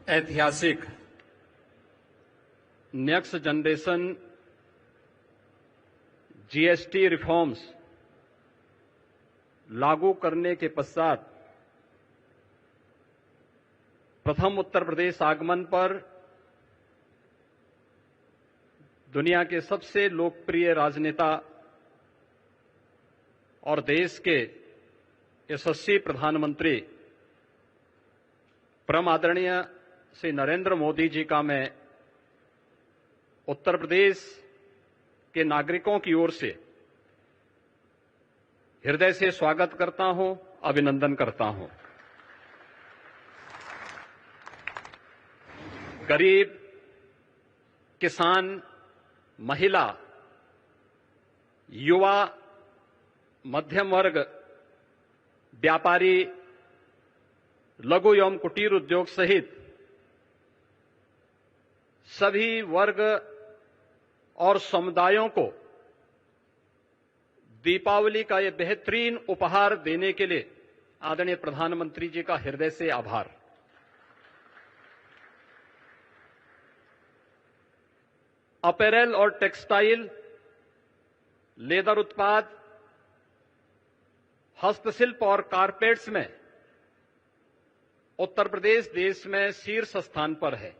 ऐतिहासिक next generation GST reforms लागू करने के पश्चात प्रथम उत्तर प्रदेश आगमन पर दुनिया के सबसे लोकप्रिय राजनेता और देश के यशस्वी प्रधानमंत्री परम आदरणीय श्री नरेंद्र मोदी जी का मैं उत्तर प्रदेश के नागरिकों की ओर से हृदय से स्वागत करता हूं, अभिनंदन करता हूं। गरीब, किसान, महिला, युवा, मध्यम वर्ग, व्यापारी, लघु एवं कुटीर उद्योग सहित सभी वर्ग और समुदायों को दीपावली का ये बेहतरीन उपहार देने के लिए आदरणीय प्रधानमंत्री जी का हृदय से आभार। अपैरल और टेक्सटाइल, लेदर उत्पाद, हस्तशिल्प और कारपेट्स में उत्तर प्रदेश देश में शीर्ष स्थान पर है।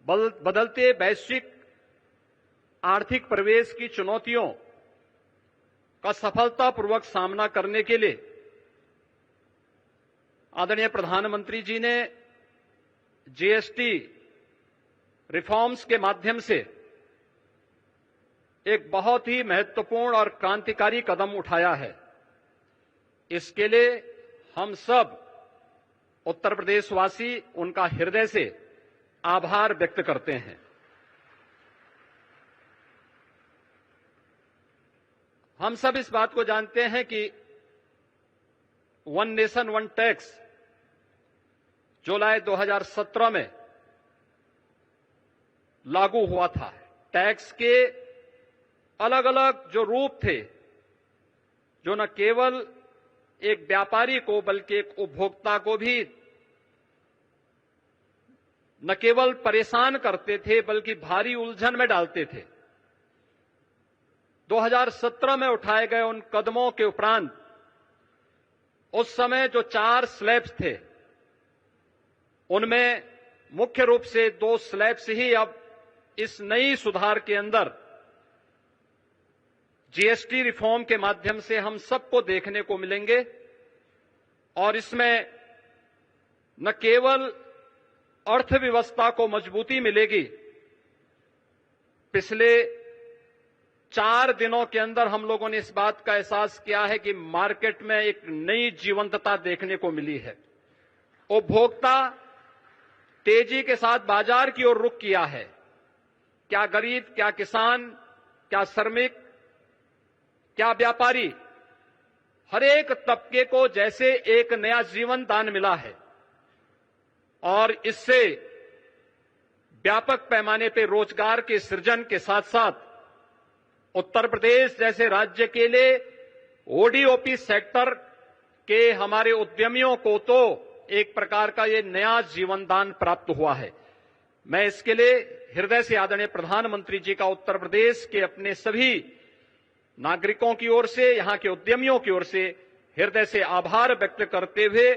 बदलते वैश्विक आर्थिक परिवेश की चुनौतियों का सफलतापूर्वक सामना करने के लिए आदरणीय प्रधानमंत्री जी ने जीएसटी रिफॉर्म्स के माध्यम से एक बहुत ही महत्वपूर्ण और क्रांतिकारी कदम उठाया है। इसके लिए हम सब उत्तर प्रदेशवासी उनका हृदय से आभार व्यक्त करते हैं। हम सब इस बात को जानते हैं कि वन नेशन वन टैक्स जुलाई 2017 में लागू हुआ था। टैक्स के अलग अलग जो रूप थे, जो न केवल एक व्यापारी को बल्कि एक उपभोक्ता को भी न केवल परेशान करते थे बल्कि भारी उलझन में डालते थे। 2017 में उठाए गए उन कदमों के उपरांत उस समय जो 4 स्लैब्स थे, उनमें मुख्य रूप से 2 स्लैब्स ही अब इस नई सुधार के अंदर जीएसटी रिफॉर्म के माध्यम से हम सबको देखने को मिलेंगे। और इसमें न केवल अर्थव्यवस्था को मजबूती मिलेगी, पिछले 4 दिनों के अंदर हम लोगों ने इस बात का एहसास किया है कि मार्केट में एक नई जीवंतता देखने को मिली है। उपभोक्ता तेजी के साथ बाजार की ओर रुख किया है। क्या गरीब, क्या किसान, क्या श्रमिक, क्या व्यापारी, हर एक तबके को जैसे एक नया जीवन दान मिला है और इससे व्यापक पैमाने पर रोजगार के सृजन के साथ साथ उत्तर प्रदेश जैसे राज्य के लिए ओडीओपी सेक्टर के हमारे उद्यमियों को तो एक प्रकार का ये नया जीवन दान प्राप्त हुआ है। मैं इसके लिए हृदय से आदरणीय प्रधानमंत्री जी का उत्तर प्रदेश के अपने सभी नागरिकों की ओर से, यहां के उद्यमियों की ओर से हृदय से आभार व्यक्त करते हुए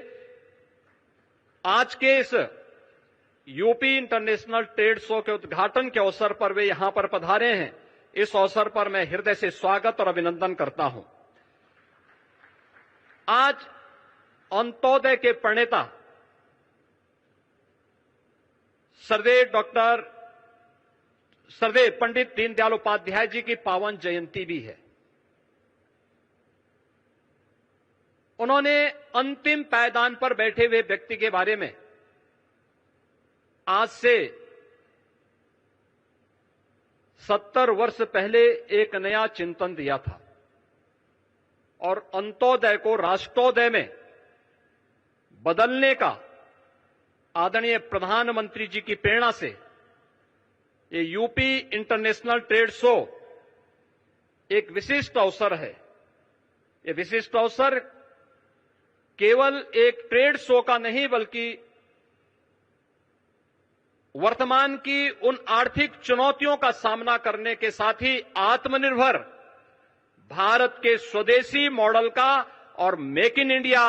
आज के इस यूपी इंटरनेशनल ट्रेड शो के उद्घाटन के अवसर पर वे यहां पर पधारे हैं। इस अवसर पर मैं हृदय से स्वागत और अभिनंदन करता हूं। आज अंत्योदय के प्रणेता सर्वदेव पंडित दीनदयाल उपाध्याय जी की पावन जयंती भी है। उन्होंने अंतिम पायदान पर बैठे हुए व्यक्ति के बारे में आज से 70 वर्ष पहले एक नया चिंतन दिया था और अंत्योदय को राष्ट्रोदय में बदलने का आदरणीय प्रधानमंत्री जी की प्रेरणा से ये यूपी इंटरनेशनल ट्रेड शो एक विशिष्ट अवसर है। ये विशिष्ट अवसर केवल एक ट्रेड शो का नहीं बल्कि वर्तमान की उन आर्थिक चुनौतियों का सामना करने के साथ ही आत्मनिर्भर भारत के स्वदेशी मॉडल का और make in India,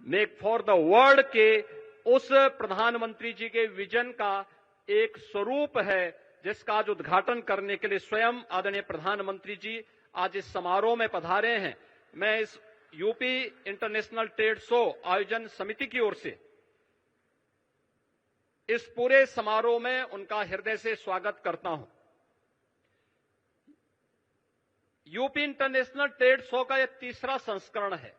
make for the world के उस प्रधानमंत्री जी के विजन का एक स्वरूप है, जिसका आज उद्घाटन करने के लिए स्वयं आदरणीय प्रधानमंत्री जी आज इस समारोह में पधारे हैं। मैं इस यूपी इंटरनेशनल ट्रेड शो आयोजन समिति की ओर से इस पूरे समारोह में उनका हृदय से स्वागत करता हूं। यूपी इंटरनेशनल ट्रेड शो का यह तीसरा संस्करण है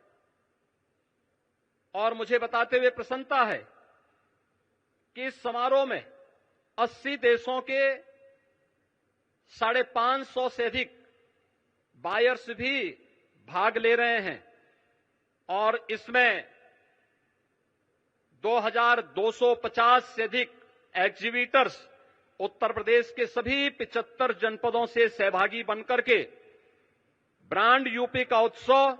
और मुझे बताते हुए प्रसन्नता है कि इस समारोह में 80 देशों के 550 से अधिक बायर्स भी भाग ले रहे हैं और इसमें 2250 से अधिक एग्जीबिटर्स उत्तर प्रदेश के सभी 75 जनपदों से सहभागी बनकर के ब्रांड यूपी का उत्सव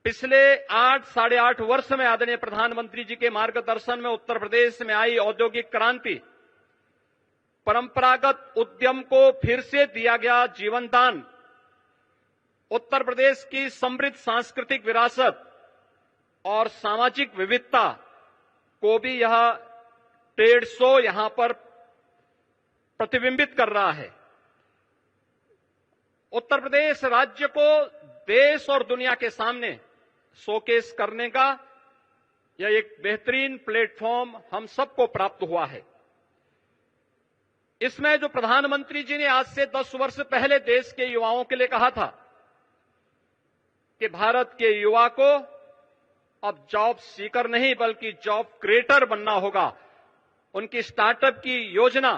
पिछले 8-8.5 वर्ष में आदरणीय प्रधानमंत्री जी के मार्गदर्शन में उत्तर प्रदेश में आई औद्योगिक क्रांति, परंपरागत उद्यम को फिर से दिया गया जीवन दान, उत्तर प्रदेश की समृद्ध सांस्कृतिक विरासत और सामाजिक विविधता को भी यह ट्रेड शो यहां पर प्रतिबिंबित कर रहा है। उत्तर प्रदेश राज्य को देश और दुनिया के सामने शोकेस करने का यह एक बेहतरीन प्लेटफॉर्म हम सबको प्राप्त हुआ है। इसमें जो प्रधानमंत्री जी ने आज से 10 वर्ष पहले देश के युवाओं के लिए कहा था कि भारत के युवा को अब जॉब सीकर नहीं बल्कि जॉब क्रिएटर बनना होगा, उनकी स्टार्टअप की योजना,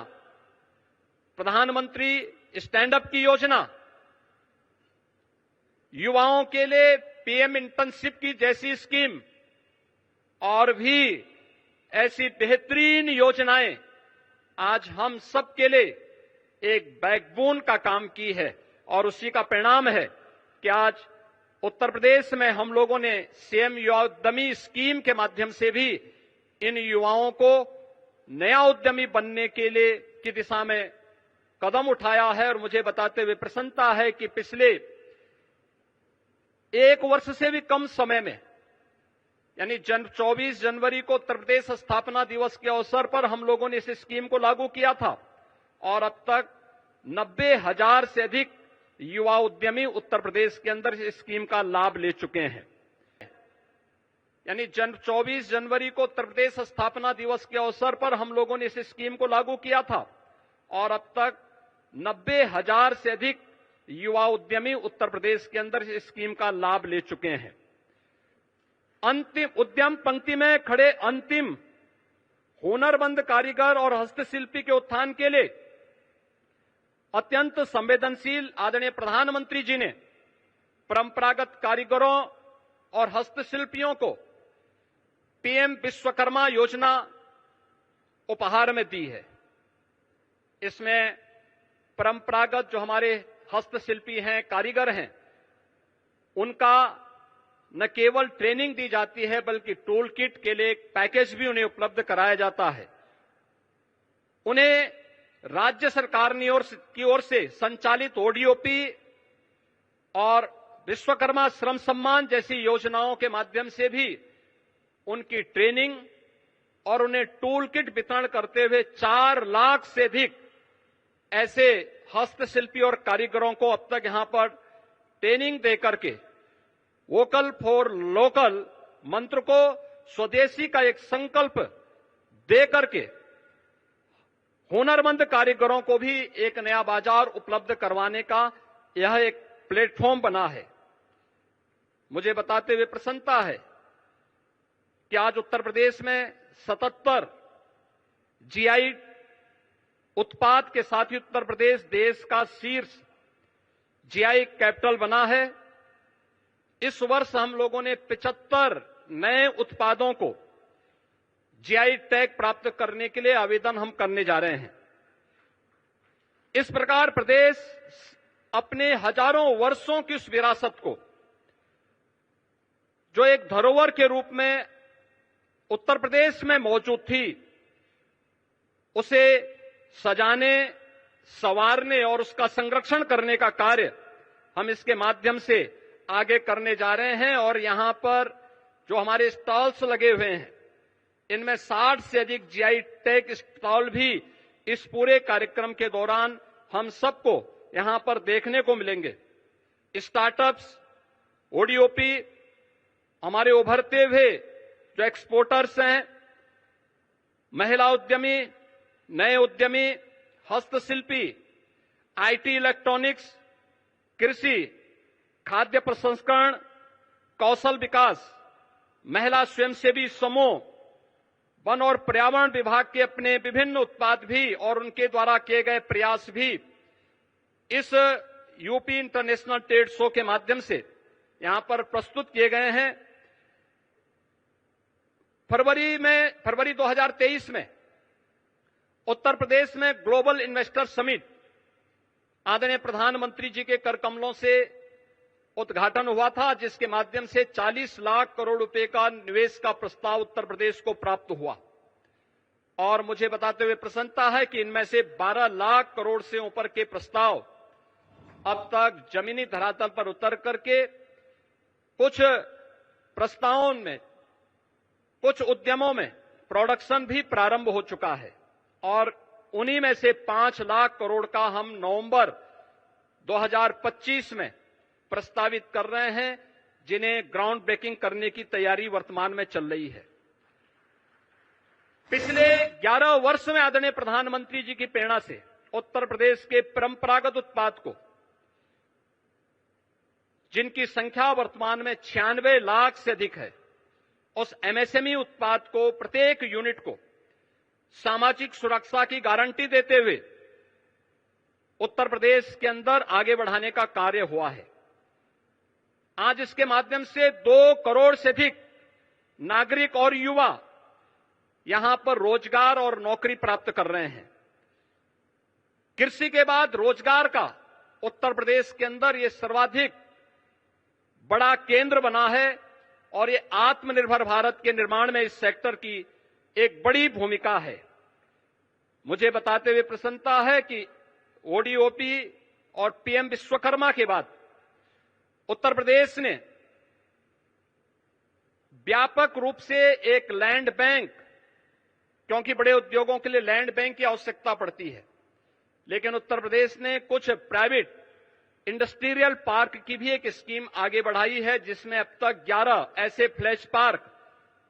प्रधानमंत्री स्टैंडअप की योजना, युवाओं के लिए पीएम इंटर्नशिप की जैसी स्कीम और भी ऐसी बेहतरीन योजनाएं आज हम सब के लिए एक बैकबोन का काम की है और उसी का परिणाम है कि आज उत्तर प्रदेश में हम लोगों ने सीएम युवा उद्यमी स्कीम के माध्यम से भी इन युवाओं को नया उद्यमी बनने के लिए की दिशा में कदम उठाया है। और मुझे बताते हुए प्रसन्नता है कि पिछले 1 वर्ष से भी कम समय में यानी 24 जनवरी को उत्तर प्रदेश स्थापना दिवस के अवसर पर हम लोगों ने इस स्कीम को लागू किया था और अब तक 90,000 से अधिक युवा उद्यमी उत्तर प्रदेश के अंदर इस स्कीम का लाभ ले चुके हैं। यानी 24 जनवरी को उत्तर प्रदेश स्थापना दिवस के अवसर पर हम लोगों ने इस स्कीम को लागू किया था और अब तक 90,000 से अधिक युवा उद्यमी उत्तर प्रदेश के अंदर इस स्कीम का लाभ ले चुके हैं। अंतिम उद्यम पंक्ति में खड़े अंतिम हुनरमंद कारीगर और हस्तशिल्पी के उत्थान के लिए अत्यंत संवेदनशील आदरणीय प्रधानमंत्री जी ने परंपरागत कारीगरों और हस्तशिल्पियों को पीएम विश्वकर्मा योजना उपहार में दी है। इसमें परंपरागत जो हमारे हस्तशिल्पी हैं, कारीगर हैं, उनका न केवल ट्रेनिंग दी जाती है बल्कि टूल किट के लिए एक पैकेज भी उन्हें उपलब्ध कराया जाता है। उन्हें राज्य सरकार की ओर से संचालित ओडीओपी और विश्वकर्मा श्रम सम्मान जैसी योजनाओं के माध्यम से भी उनकी ट्रेनिंग और उन्हें टूल किट वितरण करते हुए 4 लाख से अधिक ऐसे हस्तशिल्पी और कारीगरों को अब तक यहां पर ट्रेनिंग देकर के वोकल फॉर लोकल मंत्र को स्वदेशी का एक संकल्प देकर के हुनरमंद कारीगरों को भी एक नया बाजार उपलब्ध करवाने का यह एक प्लेटफॉर्म बना है। मुझे बताते हुए प्रसन्नता है कि आज उत्तर प्रदेश में 77 जीआई उत्पाद के साथ ही उत्तर प्रदेश देश का शीर्ष जीआई कैपिटल बना है। इस वर्ष हम लोगों ने 75 नए उत्पादों को जीआई टैग प्राप्त करने के लिए आवेदन हम करने जा रहे हैं। इस प्रकार प्रदेश अपने हजारों वर्षों की उस विरासत को जो एक धरोहर के रूप में उत्तर प्रदेश में मौजूद थी, उसे सजाने, संवारने और उसका संरक्षण करने का कार्य हम इसके माध्यम से आगे करने जा रहे हैं। और यहां पर जो हमारे स्टॉल्स लगे हुए हैं, इनमें 60 से अधिक जीआई टैग स्टॉल भी इस पूरे कार्यक्रम के दौरान हम सबको यहां पर देखने को मिलेंगे। स्टार्टअप्स, ओडीओपी, हमारे उभरते हुए जो एक्सपोर्टर्स हैं, महिला उद्यमी, नए उद्यमी, हस्तशिल्पी, आईटी, इलेक्ट्रॉनिक्स, कृषि, खाद्य प्रसंस्करण, कौशल विकास, महिला स्वयंसेवी समूह, वन और पर्यावरण विभाग के अपने विभिन्न उत्पाद भी और उनके द्वारा किए गए प्रयास भी इस यूपी इंटरनेशनल ट्रेड शो के माध्यम से यहां पर प्रस्तुत किए गए हैं। फरवरी 2023 में उत्तर प्रदेश में ग्लोबल इन्वेस्टर समिट आदरणीय प्रधानमंत्री जी के कर कमलों से उद्घाटन हुआ था, जिसके माध्यम से 40 लाख करोड़ रुपए का निवेश का प्रस्ताव उत्तर प्रदेश को प्राप्त हुआ। और मुझे बताते हुए प्रसन्नता है कि इनमें से 12 लाख करोड़ से ऊपर के प्रस्ताव अब तक जमीनी धरातल पर उतर करके कुछ प्रस्तावों में, कुछ उद्यमों में प्रोडक्शन भी प्रारंभ हो चुका है। और उन्हीं में से 5 लाख करोड़ का हम नवंबर 2025 में प्रस्तावित कर रहे हैं, जिन्हें ग्राउंड ब्रेकिंग करने की तैयारी वर्तमान में चल रही है। पिछले 11 वर्ष में आदरणीय प्रधानमंत्री जी की प्रेरणा से उत्तर प्रदेश के परंपरागत उत्पाद को, जिनकी संख्या वर्तमान में 96 लाख से अधिक है, उस एमएसएमई उत्पाद को, प्रत्येक यूनिट को सामाजिक सुरक्षा की गारंटी देते हुए उत्तर प्रदेश के अंदर आगे बढ़ाने का कार्य हुआ है। आज इसके माध्यम से 2 करोड़ से अधिक नागरिक और युवा यहां पर रोजगार और नौकरी प्राप्त कर रहे हैं। कृषि के बाद रोजगार का उत्तर प्रदेश के अंदर ये सर्वाधिक बड़ा केंद्र बना है और ये आत्मनिर्भर भारत के निर्माण में इस सेक्टर की एक बड़ी भूमिका है। मुझे बताते हुए प्रसन्नता है कि ओडीओपी और पीएम विश्वकर्मा के बाद उत्तर प्रदेश ने व्यापक रूप से एक लैंड बैंक, क्योंकि बड़े उद्योगों के लिए लैंड बैंक की आवश्यकता पड़ती है, लेकिन उत्तर प्रदेश ने कुछ प्राइवेट इंडस्ट्रियल पार्क की भी एक स्कीम आगे बढ़ाई है, जिसमें अब तक 11 ऐसे फ्लैश पार्क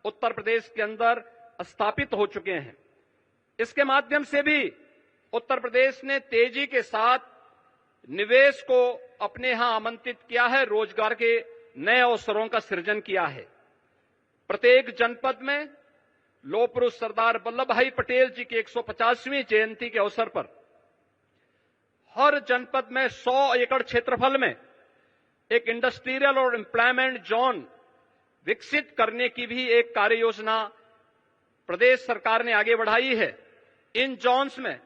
उत्तर प्रदेश के अंदर स्थापित हो चुके हैं। इसके माध्यम से भी उत्तर प्रदेश ने तेजी के साथ निवेश को अपने यहां आमंत्रित किया है, रोजगार के नए अवसरों का सृजन किया है। प्रत्येक जनपद में लौह पुरुष सरदार वल्लभ भाई पटेल जी की 150वीं जयंती के अवसर पर हर जनपद में 100 एकड़ क्षेत्रफल में एक इंडस्ट्रियल और एम्प्लॉयमेंट जोन विकसित करने की भी एक कार्य योजना प्रदेश सरकार ने आगे बढ़ाई है। इन जोन्स में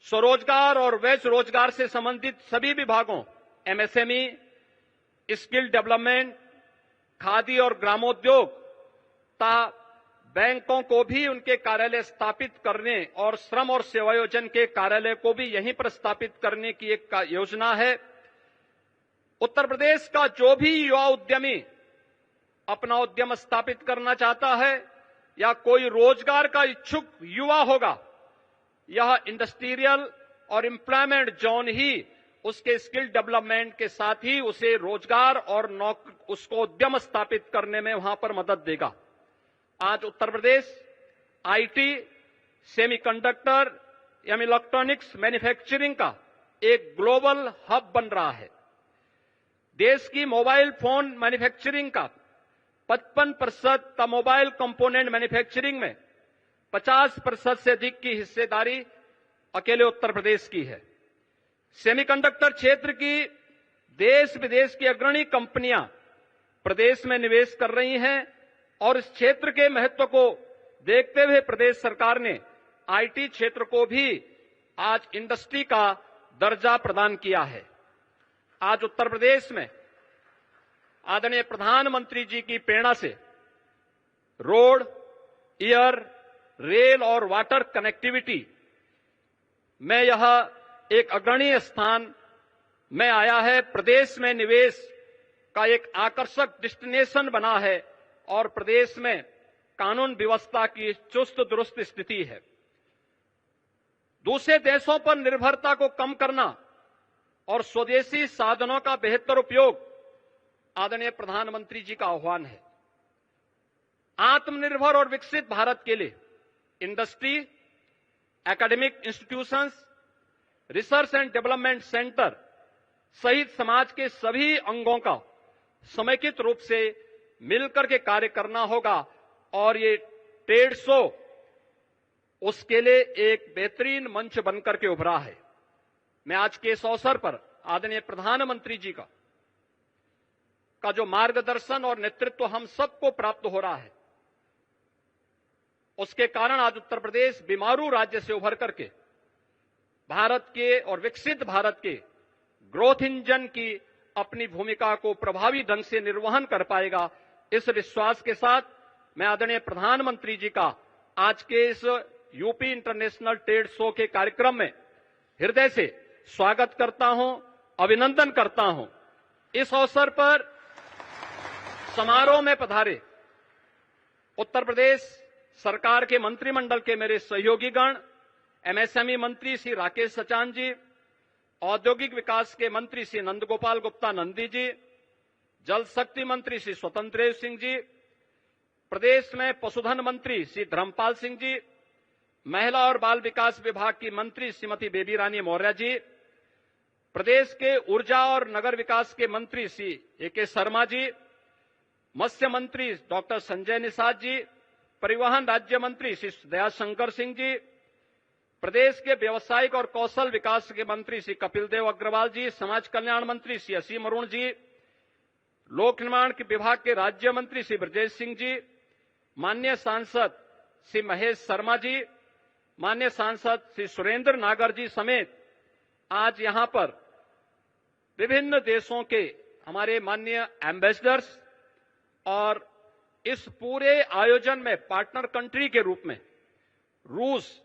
स्वरोजगार और वैश्य रोजगार से संबंधित सभी विभागों, एमएसएमई, स्किल डेवलपमेंट, खादी और ग्रामोद्योग तथा बैंकों को भी उनके कार्यालय स्थापित करने और श्रम और सेवायोजन के कार्यालय को भी यहीं पर स्थापित करने की एक योजना है। उत्तर प्रदेश का जो भी युवा उद्यमी अपना उद्यम स्थापित करना चाहता है या कोई रोजगार का इच्छुक युवा होगा, यह इंडस्ट्रियल और एम्प्लॉयमेंट जोन ही उसके स्किल डेवलपमेंट के साथ ही उसे रोजगार और उसको उद्यम स्थापित करने में वहां पर मदद देगा। आज उत्तर प्रदेश आईटी, सेमीकंडक्टर या इलेक्ट्रॉनिक्स मैन्युफैक्चरिंग का एक ग्लोबल हब बन रहा है। देश की मोबाइल फोन मैन्युफैक्चरिंग का 55% मोबाइल कंपोनेंट मैन्युफैक्चरिंग में 50% से अधिक की हिस्सेदारी अकेले उत्तर प्रदेश की है। सेमीकंडक्टर क्षेत्र की देश विदेश की अग्रणी कंपनियां प्रदेश में निवेश कर रही हैं और इस क्षेत्र के महत्व को देखते हुए प्रदेश सरकार ने आईटी क्षेत्र को भी आज इंडस्ट्री का दर्जा प्रदान किया है। आज उत्तर प्रदेश में आदरणीय प्रधानमंत्री जी की प्रेरणा से रोड, एयर, रेल और वाटर कनेक्टिविटी में यह एक अग्रणीय स्थान में आया है। प्रदेश में निवेश का एक आकर्षक डेस्टिनेशन बना है और प्रदेश में कानून व्यवस्था की चुस्त दुरुस्त स्थिति है। दूसरे देशों पर निर्भरता को कम करना और स्वदेशी साधनों का बेहतर उपयोग आदरणीय प्रधानमंत्री जी का आह्वान है। आत्मनिर्भर और विकसित भारत के लिए industry, academic institutions, research and development centre सहित समाज के सभी अंगों का समेकित रूप से मिलकर के कार्य करना होगा और ये ट्रेड शो उसके लिए एक बेहतरीन मंच बनकर के उभरा है। मैं आज के इस अवसर पर आदरणीय प्रधानमंत्री जी का जो मार्गदर्शन और नेतृत्व हम सबको प्राप्त हो रहा है, उसके कारण आज उत्तर प्रदेश बीमारू राज्य से उभर करके भारत के और विकसित भारत के ग्रोथ इंजन की अपनी भूमिका को प्रभावी ढंग से निर्वहन कर पाएगा। इस विश्वास के साथ मैं आदरणीय प्रधानमंत्री जी का आज के इस यूपी इंटरनेशनल ट्रेड शो के कार्यक्रम में हृदय से स्वागत करता हूं, अभिनंदन करता हूं। इस अवसर पर समारोह में पधारे उत्तर प्रदेश सरकार के मंत्रिमंडल के मेरे सहयोगीगण, एमएसएमई मंत्री श्री राकेश सचान जी, औद्योगिक विकास के मंत्री श्री नंदगोपाल गुप्ता नंदी जी, जल शक्ति मंत्री श्री स्वतंत्र देव सिंह जी, प्रदेश में पशुधन मंत्री श्री धर्मपाल सिंह जी, महिला और बाल विकास विभाग की मंत्री श्रीमती बेबी रानी मौर्य जी, प्रदेश के ऊर्जा और नगर विकास के मंत्री श्री ए.के. शर्मा जी, मत्स्य मंत्री डॉक्टर संजय निषाद जी, परिवहन राज्य मंत्री श्री दयाशंकर सिंह जी, प्रदेश के व्यवसायिक और कौशल विकास के मंत्री श्री कपिल देव अग्रवाल जी, समाज कल्याण मंत्री श्री असीम अरुण जी, लोक निर्माण के विभाग के राज्य मंत्री श्री ब्रजेश सिंह जी, माननीय सांसद श्री महेश शर्मा जी, माननीय सांसद श्री सुरेंद्र नागर जी समेत आज यहां पर विभिन्न देशों के हमारे माननीय एम्बेसडर्स और इस पूरे आयोजन में पार्टनर कंट्री के रूप में रूस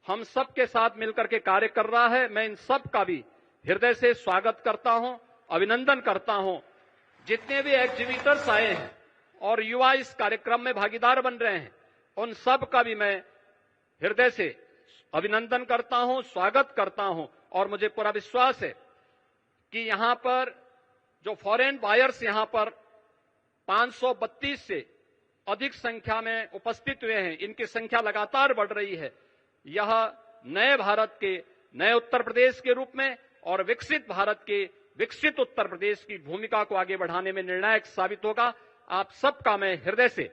हम सब के साथ मिलकर के कार्य कर रहा है। मैं इन सब का भी हृदय से स्वागत करता हूं, अभिनंदन करता हूं। जितने भी एग्जीबिटर्स आए हैं और युवा इस कार्यक्रम में भागीदार बन रहे हैं, उन सब का भी मैं हृदय से अभिनंदन करता हूं, स्वागत करता हूं और मुझे पूरा विश्वास है कि यहां पर जो फॉरेन बायर्स यहां पर 532 से अधिक संख्या में उपस्थित हुए हैं, इनकी संख्या लगातार बढ़ रही है। यह नए भारत के, नए उत्तर प्रदेश के रूप में और विकसित भारत के विकसित उत्तर प्रदेश की भूमिका को आगे बढ़ाने में निर्णायक साबित होगा। आप सबका मैं हृदय से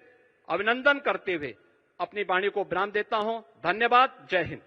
अभिनंदन करते हुए अपनी वाणी को विराम देता हूं। धन्यवाद। जय हिंद।